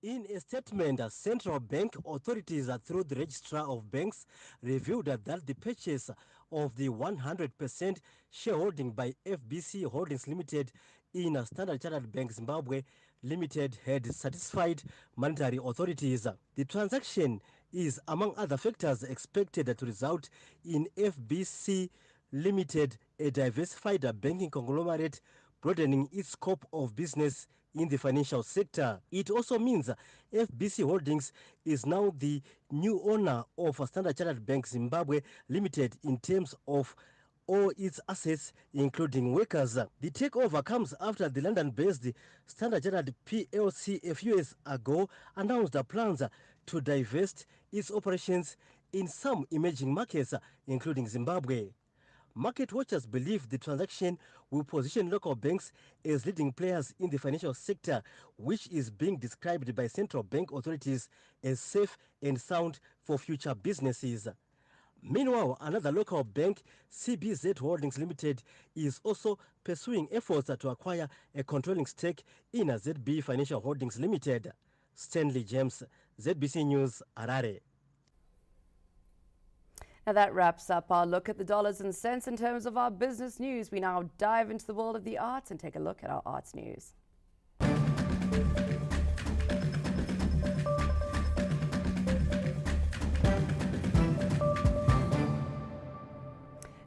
In a statement, central bank authorities through the Registrar of Banks revealed that the purchase of the 100% shareholding by FBC Holdings Limited in Standard Chartered Bank Zimbabwe Limited had satisfied monetary authorities. The transaction is, among other factors, expected to result in FBC Limited, a diversified banking conglomerate, broadening its scope of business in the financial sector. It also means FBC Holdings is now the new owner of Standard Chartered Bank Zimbabwe Limited in terms of all its assets, including workers. The takeover comes after the London-based Standard Chartered PLC a few years ago announced plans to divest its operations in some emerging markets, including Zimbabwe. Market watchers believe the transaction will position local banks as leading players in the financial sector, which is being described by central bank authorities as safe and sound for future businesses. Meanwhile, another local bank, CBZ Holdings Limited, is also pursuing efforts to acquire a controlling stake in ZB Financial Holdings Limited. Stanley James, ZBC News, Harare. Now that wraps up our look at the dollars and cents in terms of our business news. We now dive into the world of the arts and take a look at our arts news.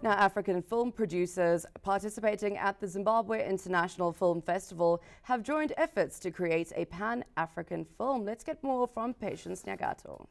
Now, African film producers participating at the Zimbabwe International Film Festival have joined efforts to create a pan-African film. Let's get more from Patience Nyagato.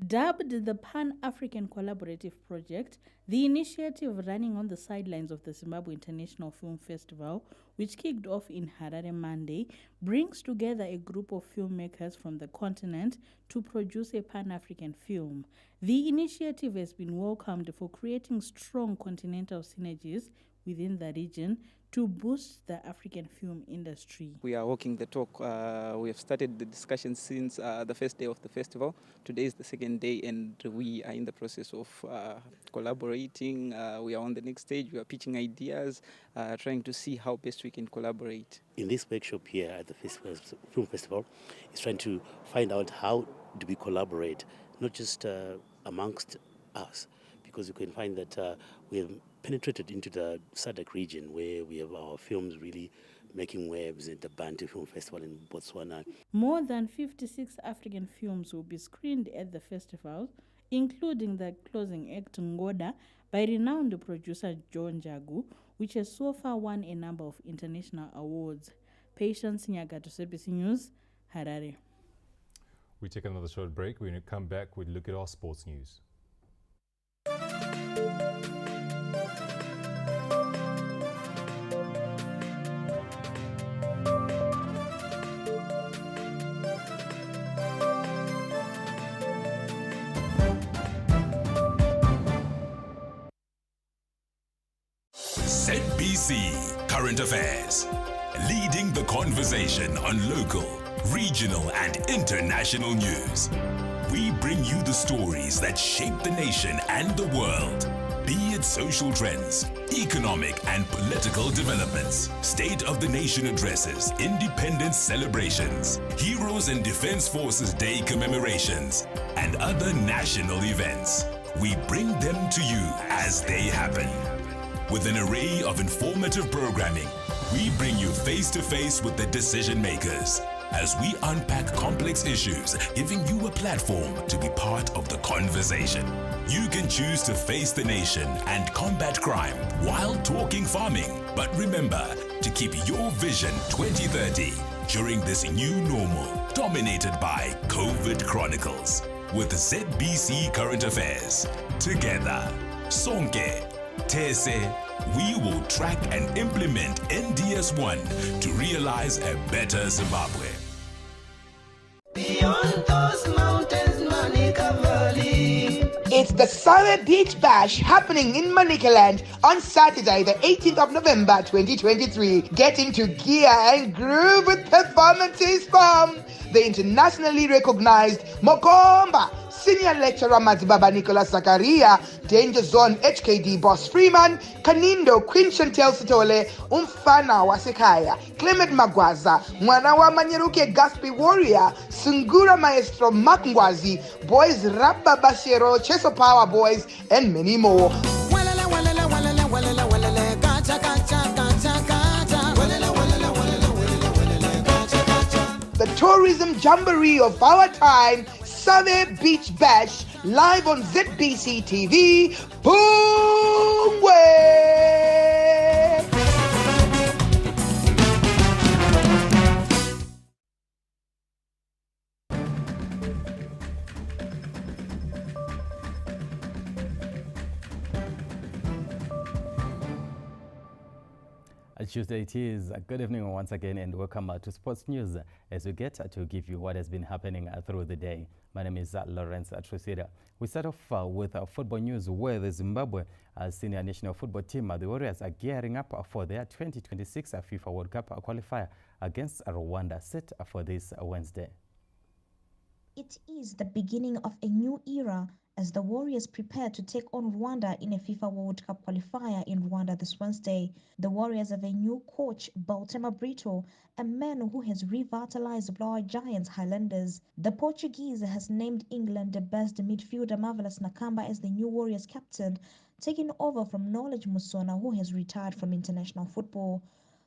Dubbed the Pan-African Collaborative Project, the initiative running on the sidelines of the Zimbabwe International Film Festival, which kicked off in Harare Monday, brings together a group of filmmakers from the continent to produce a Pan-African film. The initiative has been welcomed for creating strong continental synergies within the region to boost the African film industry. We are walking the talk. We have started the discussion since the first day of the festival. Today is the second day and we are in the process of collaborating. We are on the next stage. We are pitching ideas, trying to see how best we can collaborate. In this workshop here at the Film Festival, is trying to find out how do we collaborate, not just amongst us, because you can find that we have penetrated into the SADC region where we have our films really making waves at the Bantu Film Festival in Botswana. More than 56 African films will be screened at the festival, including the closing act Ngoda by renowned producer John Jagu, which has so far won a number of international awards. Patience Nyagato, ZBC News, Harare. We take another short break. When we come back, we look at our sports news. ZBC Current Affairs, leading the conversation on local, regional and international news. We bring you the stories that shape the nation and the world, be it social trends, economic and political developments, State of the Nation addresses, independence celebrations, Heroes and Defense Forces Day commemorations, and other national events. We bring them to you as they happen. With an array of informative programming, we bring you face-to-face with the decision makers as we unpack complex issues, giving you a platform to be part of the conversation. You can choose to face the nation and combat crime while talking farming. But remember, to keep your vision 2030 during this new normal dominated by COVID Chronicles with ZBC Current Affairs. Together, Sonke, Tese, we will track and implement NDS1 to realize a better Zimbabwe. Beyond those mountains, Manika Valley. It's the Summer Beach Bash happening in Manicaland on Saturday, the 18th of November 2023. Get into gear and groove with performances from the internationally recognized Mokomba, Senior Lecturer Mazibaba Nicolas Zakaria, Danger Zone HKD Boss Freeman, Kanindo Queen Chantel Sitole, Umfana Wasekaya, Clement Magwaza, Mwanawa Manyeruke Gaspi Warrior, Sungura Maestro Makngwazi, Boys Rabba Bashero, Cheso Power Boys, and many more. The tourism jamboree of our time, Summer Beach Bash, live on ZBC TV. Boomwe! Tuesday it is. Good evening once again and welcome to Sports News as we get to give you what has been happening through the day. My name is Lawrence Trusida. We start off with football news where the Zimbabwe senior national football team, the Warriors, are gearing up for their 2026 FIFA World Cup qualifier against Rwanda set for this Wednesday. It is the beginning of a new era as the Warriors prepare to take on Rwanda in a FIFA World Cup qualifier in Rwanda this Wednesday. The Warriors have a new coach, Baltimore Brito, a man who has revitalized Blue Giants Highlanders. The Portuguese has named England the best midfielder Marvelous Nakamba as the new Warriors captain, taking over from Knowledge Musona, who has retired from international football.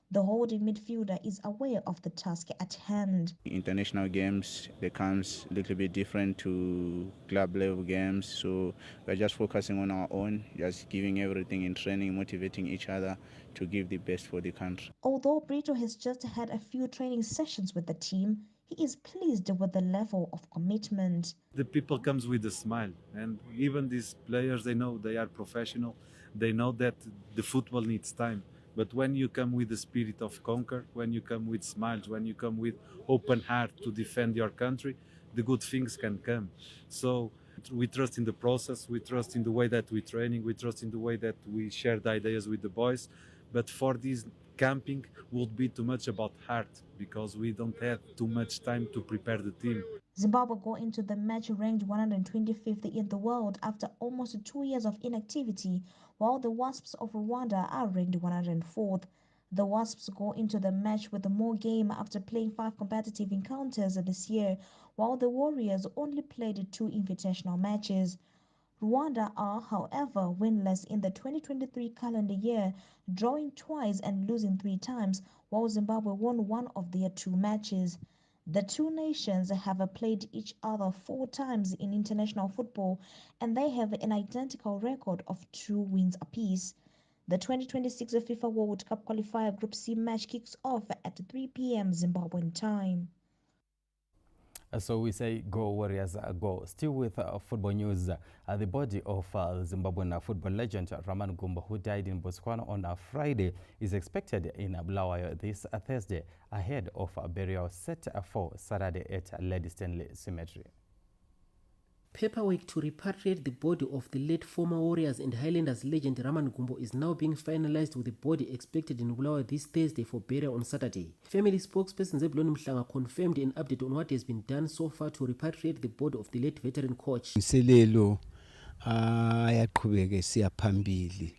The holding midfielder is aware of the task at hand. International games becomes a little bit different to club level games, so we're just focusing on our own, just giving everything in training, motivating each other to give the best for the country. Although Brito has just had a few training sessions with the team, he is pleased with the level of commitment. The people comes with a smile, and even these players, they know they are professional, they know that the football needs time. But when you come with the spirit of conquer, when you come with smiles, when you come with open heart to defend your country, the good things can come. So we trust in the process, we trust in the way that we're training, we trust in the way that we share the ideas with the boys. But for this camping would be too much about heart because we don't have too much time to prepare the team. Zimbabwe go into the match ranked 125th in the world after almost 2 years of inactivity, while the Wasps of Rwanda are ranked 104th. The Wasps go into the match with more game after playing 5 competitive encounters this year, while the Warriors only played 2 invitational matches. Rwanda are, however, winless in the 2023 calendar year, drawing twice and losing 3 times, while Zimbabwe won 1 of their 2 matches. The two nations have played each other 4 times in international football, and they have an identical record of 2 wins apiece. The 2026 FIFA World Cup qualifier Group C match kicks off at 3 p.m. Zimbabwean time. So we say go Warriors, go. Still with football news, the body of Zimbabwean football legend Rahman Gumbo, who died in Botswana on Friday, is expected in Bulawayo this Thursday ahead of a burial set for Saturday at Lady Stanley Cemetery. Paperwork to repatriate the body of the late former Warriors and Highlanders legend Rahman Gumbo is now being finalized, with the body expected in Bulawayo this Thursday for burial on Saturday. Family spokesperson Zebulon Mhlanga confirmed an update on what has been done so far to repatriate the body of the late veteran coach. Selelo ayaqhubeka siya phambili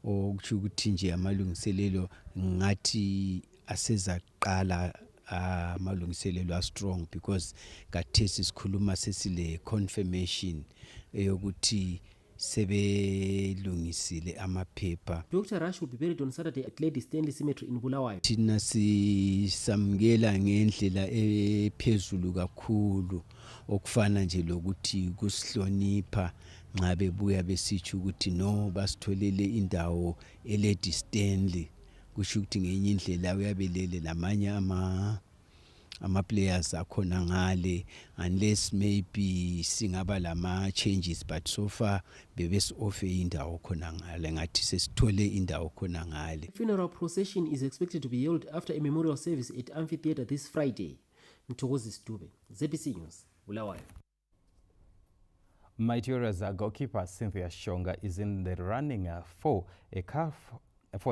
okuthi ukuthi nje amalungiselelo ngathi asezaqala amalungiselelo strong because kathesi sikhuluma sesile confirmation eyokuthi sebelungisile amaphepha. Dr. Rush will be buried on Saturday at Lady Stanley Cemetery in Bulawayo. Thina sisamukela ngendlela ephezulu kakhulu okufana nje lokuthi kusihlonipha nxa bebuya besitsho ukuthi no basitholele indawo eLady Stanley kusho ukuthi ngenye indlela uyabelele namanye ama-players akhona ngale, unless maybe singaba lama changes, but so far bebesi-offer indawo khona ngale, ngathi sesithole indawo khona ngale. Funeral procession is expected to be held after a memorial service at Amphitheatre this Friday. Mthokozi Stube, ZBC News, Bulawayo. Mighty Warriors goalkeeper Cynthia Shonga is in the running for a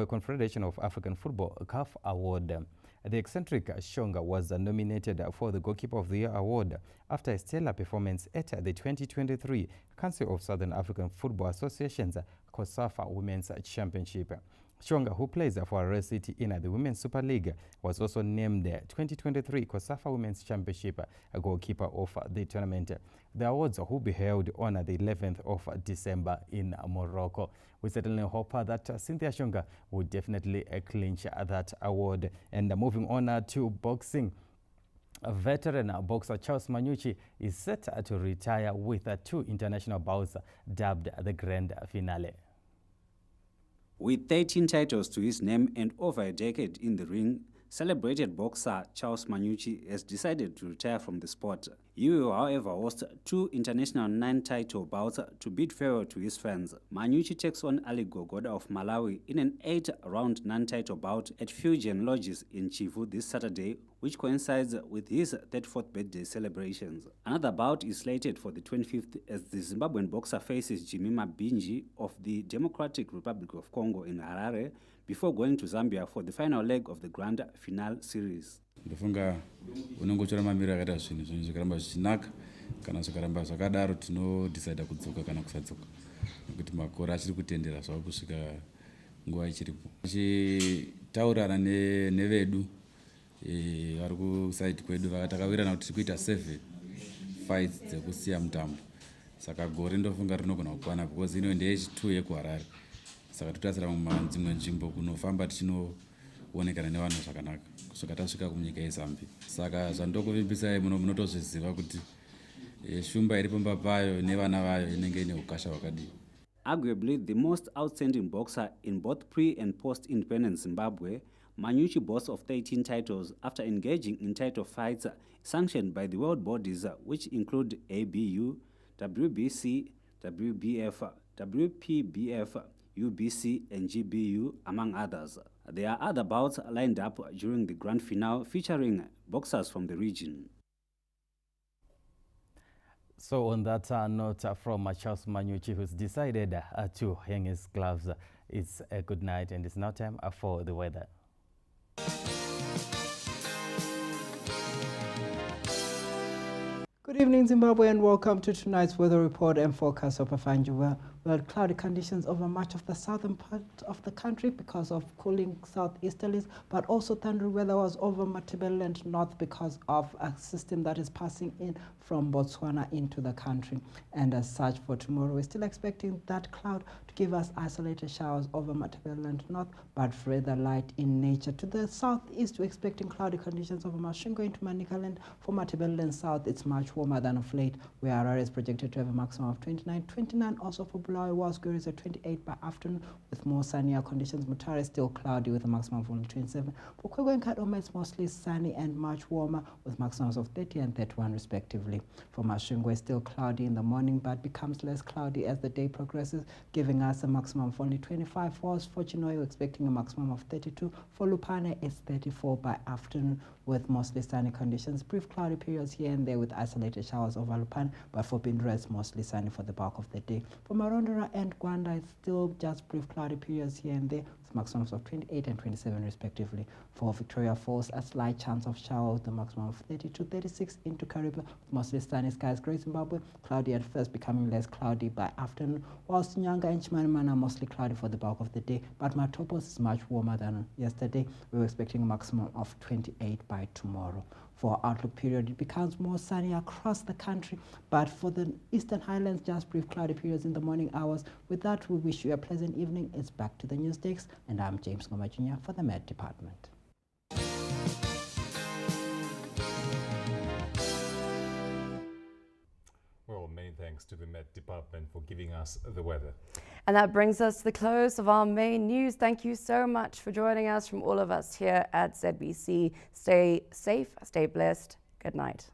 Confederation of African Football CAF award. The eccentric Shonga was nominated for the Goalkeeper of the Year award after a stellar performance at the 2023 Council of Southern African Football Association's COSAFA Women's Championship. Shonga, who plays for Harare City in the Women's Super League, was also named the 2023 COSAFA Women's Championship goalkeeper of the tournament. The awards will be held on the 11th of December in Morocco. We certainly hope that Cynthia Shonga will definitely clinch that award. And moving on to boxing. A veteran boxer Charles Manyuchi is set to retire with 2 international bouts dubbed the Grand Finale. With 13 titles to his name and over a decade in the ring, celebrated boxer Charles Manyuchi has decided to retire from the sport. He will, however, host 2 international 9-title bouts to bid farewell to his fans. Manyuchi takes on Ali Gogoda of Malawi in an 8-round 9-title bout at Fujian Lodges in Chivu this Saturday, which coincides with his 34th birthday celebrations. Another bout is slated for the 25th as the Zimbabwean boxer faces Jimima Binji of the Democratic Republic of Congo in Harare before going to Zambia for the final leg of the Grand Finale series. Ndofunga unongotora mamiro akaita zvinhu zvikaramba zvichinaka kana zvikaramba zvakadaro tinodecida kudzoka kana kusadzoka nekuti makore achiri kutendera zvava kusvika nguva ichiripo. Tichitaurana nevedu vari kusaidi kwedu takawirirana kuti tiri kuita 7 fights dzekusiya mutambo, saka gore ndofunga rinogona kukwana because ino ndeye2 yekuharare, saka totasira dzimwe nzvimbo kunofamba tichinoonekana nevanhu zvakanaka kusvika tasvika kumunyika yeZambia. Saka zvandokuvimbisai munotozviziva kuti shumba iri pamba payo nevana vayo inenge ine ukasha hwakadii. Arguably the most outstanding boxer in both pre- and post-independence Zimbabwe, Manyuchi boasts of 13 titles after engaging in title fights sanctioned by the world bodies which include ABU, WBC, WBF, WPBF, UBC and GBU, among others. There are other bouts lined up during the grand finale featuring boxers from the region. So on that note from Charles Manyuchi, who's decided to hang his gloves, it's a good night and it's now time for the weather. Good evening, Zimbabwe, and welcome to tonight's weather report and forecast. Hope I find you well. Well, cloudy conditions over much of the southern part of the country because of cooling southeasterlies, but also thundery weather was over Matabeleland north because of a system that is passing in from Botswana into the country. And as such, for tomorrow, we're still expecting that cloud to give us isolated showers over Matabeleland north, but rather light in nature. To the southeast, we're expecting cloudy conditions over Masvingo into Manicaland. For Matabeleland south, it's much warmer than of late, where Harare is projected to have a maximum of 29 also for Bulawayo was good is at 28 by afternoon with more sunnier conditions. Mutare is still cloudy with a maximum of only 27. For Kwego and Kadoma, it's mostly sunny and much warmer with maximums of 30 and 31 respectively. For Masvingo, it's still cloudy in the morning but becomes less cloudy as the day progresses, giving us a maximum of only 25. For Chinoy, we're expecting a maximum of 32. For Lupane, it's 34 by afternoon with mostly sunny conditions. Brief cloudy periods here and there with isolated showers over Lupane, but for Bindra, it's mostly sunny for the bulk of the day. For Marondera and Gwanda, it's still just brief cloudy periods here and there with maximums of 28 and 27 respectively. For Victoria Falls, a slight chance of shower with a maximum of 32, 36 into Kariba with mostly sunny skies. Great Zimbabwe, cloudy at first, becoming less cloudy by afternoon, whilst Nyanga and Chimanimana are mostly cloudy for the bulk of the day, but Matopos is much warmer than yesterday. We were expecting a maximum of 28 by tomorrow. For outlook period, it becomes more sunny across the country, but for the Eastern Highlands, just brief cloudy periods in the morning hours. With that, we wish you a pleasant evening. It's back to the news desk, and I'm James Ngoma Jr. for the Med Department. Well, many thanks. thanks to the Met Department for giving us the weather. And that brings us to the close of our main news. Thank you so much for joining us from all of us here at ZBC. Stay safe, stay blessed. Good night.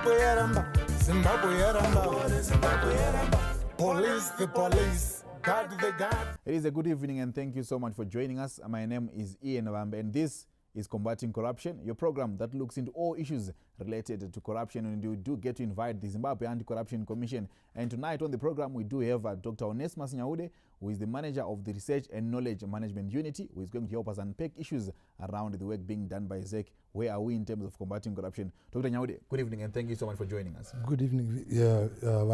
Zimbabwe yaramba, Zimbabwe yaramba, Zimbabwe yaramba. Police, the police, guard the guard. It is a good evening and thank you so much for joining us. My name is Ian Wambe and this is Combating Corruption, your program that looks into all issues related to corruption, and we do get to invite the Zimbabwe Anti-Corruption Commission. And tonight on the program we do have Dr. Onesmus Nyaude, who is the manager of the Research and Knowledge Management Unity, who is going to help us unpack issues around the work being done by ZEC. Where are we in terms of combating corruption? Dr. Nyaude, good evening and thank you so much for joining us. Good evening.